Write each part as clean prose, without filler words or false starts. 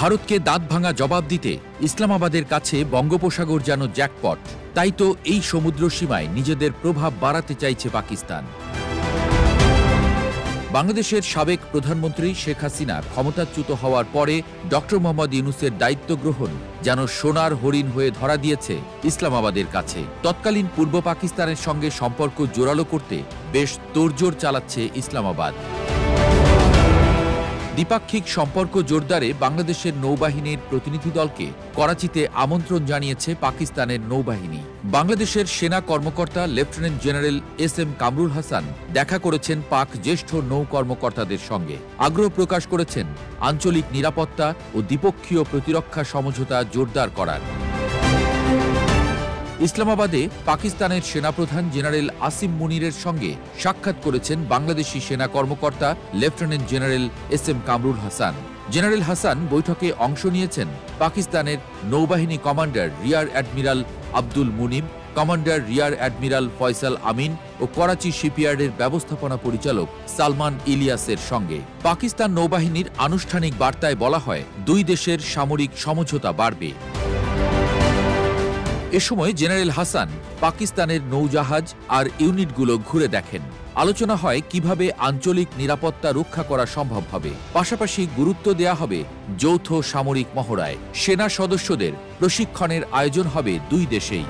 ভারতকে দাঁত ভাঙা জবাব দিতে ইসলামাবাদের কাছে বঙ্গোপসাগর যেন জ্যাকপট। তাই তো এই সমুদ্র সীমায় নিজেদের প্রভাব বাড়াতে চাইছে পাকিস্তান। বাংলাদেশের সাবেক প্রধানমন্ত্রী শেখ হাসিনা ক্ষমতাচ্যুত হওয়ার পরে ডক্টর মোহাম্মদ ইউনূসের দায়িত্ব গ্রহণ যেন সোনার হরিণ হয়ে ধরা দিয়েছে ইসলামাবাদের কাছে। তৎকালীন পূর্ব পাকিস্তানের সঙ্গে সম্পর্ক জোরালো করতে বেশ তোড়জোড় চালাচ্ছে ইসলামাবাদ। দ্বিপাক্ষিক সম্পর্ক জোরদারে বাংলাদেশের নৌবাহিনীর প্রতিনিধি দলকে করাচিতে আমন্ত্রণ জানিয়েছে পাকিস্তানের নৌবাহিনী। বাংলাদেশের সেনা কর্মকর্তা lieutenant general S M. Kamrul Hasan দেখা করেছেন পাক জ্যেষ্ঠ নৌ কর্মকর্তাদের সঙ্গে। আগ্রহ প্রকাশ করেছেন আঞ্চলিক নিরাপত্তা ও দ্বিপক্ষীয় প্রতিরক্ষা সমঝোতা জোরদার করার। ইসলামাবাদে পাকিস্তানের সেনাপ্রধান জেনারেল আসিম মুনিরের সঙ্গে সাক্ষাৎ করেছেন বাংলাদেশি সেনা কর্মকর্তা lieutenant general S M. Kamrul Hasan. General Hasan বৈঠকে অংশ নিয়েছেন পাকিস্তানের নৌবাহিনী commander rear admiral Abdul Munim, commander rear admiral Faisal Amin ও করাচি শিপইয়ার্ডের ব্যবস্থাপনা পরিচালক সালমান ইলিয়াসের সঙ্গে। পাকিস্তান নৌবাহিনীর আনুষ্ঠানিক বার্তায় বলা হয়, দুই দেশের সামরিক সমঝোতা বাড়বে। এ সময় জেনারেল হাসান পাকিস্তানের নৌজাহাজ আর ইউনিটগুলো ঘুরে দেখেন। আলোচনা হয় কিভাবে আঞ্চলিক নিরাপত্তা রক্ষা করা সম্ভব হবে। পাশাপাশি গুরুত্ব দেয়া হবে যৌথ সামরিক মহড়ায়। সেনা সদস্যদের প্রশিক্ষণের আয়োজন হবে দুই দেশেই।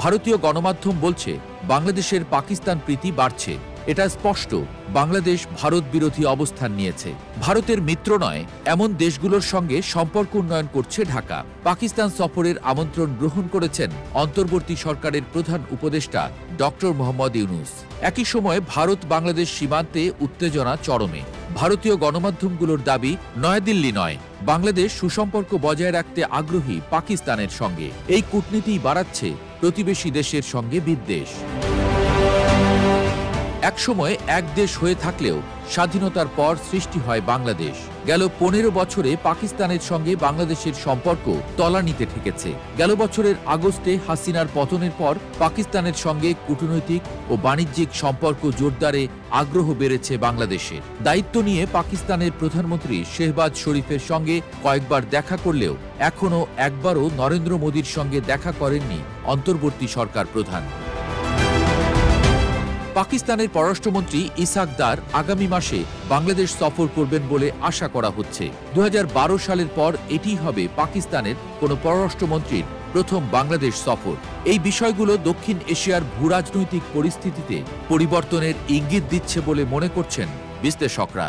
ভারতীয় গণমাধ্যম বলছে, বাংলাদেশের পাকিস্তান প্রীতি বাড়ছে। এটা স্পষ্ট বাংলাদেশ ভারত বিরোধী অবস্থান নিয়েছে। ভারতের মিত্র নয় এমন দেশগুলোর সঙ্গে সম্পর্ক উন্নয়ন করছে ঢাকা। পাকিস্তান সফরের আমন্ত্রণ গ্রহণ করেছেন অন্তর্বর্তী সরকারের প্রধান উপদেষ্টা ডক্টর মোহাম্মদ ইউনূস। একই সময়ে ভারত বাংলাদেশ সীমান্তে উত্তেজনা চরমে। ভারতীয় গণমাধ্যমগুলোর দাবি, নয়াদিল্লি নয়, বাংলাদেশ সুসম্পর্ক বজায় রাখতে আগ্রহী পাকিস্তানের সঙ্গে। এই কূটনীতি বাড়াচ্ছে প্রতিবেশী দেশের সঙ্গে বিদ্বেষ। একসময় এক দেশ হয়ে থাকলেও স্বাধীনতার পর সৃষ্টি হয় বাংলাদেশ। গেল 15 বছরে পাকিস্তানের সঙ্গে বাংলাদেশের সম্পর্ক তলানিতে ঠেকেছে। গেল বছরের আগস্টে হাসিনার পতনের পর পাকিস্তানের সঙ্গে কূটনৈতিক ও বাণিজ্যিক সম্পর্ক জোরদারে আগ্রহ বেড়েছে বাংলাদেশের। দায়িত্ব নিয়ে পাকিস্তানের প্রধানমন্ত্রী শেহবাজ শরীফের সঙ্গে কয়েকবার দেখা করলেও এখনও একবারও নরেন্দ্র মোদীর সঙ্গে দেখা করেননি অন্তর্বর্তী সরকার প্রধান। পাকিস্তানের পররাষ্ট্রমন্ত্রী ইসহাক দার আগামী মাসে বাংলাদেশ সফর করবেন বলে আশা করা হচ্ছে। 2012 সালের পর এটিই হবে পাকিস্তানের কোনো পররাষ্ট্রমন্ত্রীর প্রথম বাংলাদেশ সফর। এই বিষয়গুলো দক্ষিণ এশিয়ার ভূরাজনৈতিক পরিস্থিতিতে পরিবর্তনের ইঙ্গিত দিচ্ছে বলে মনে করছেন বিশ্লেষকরা।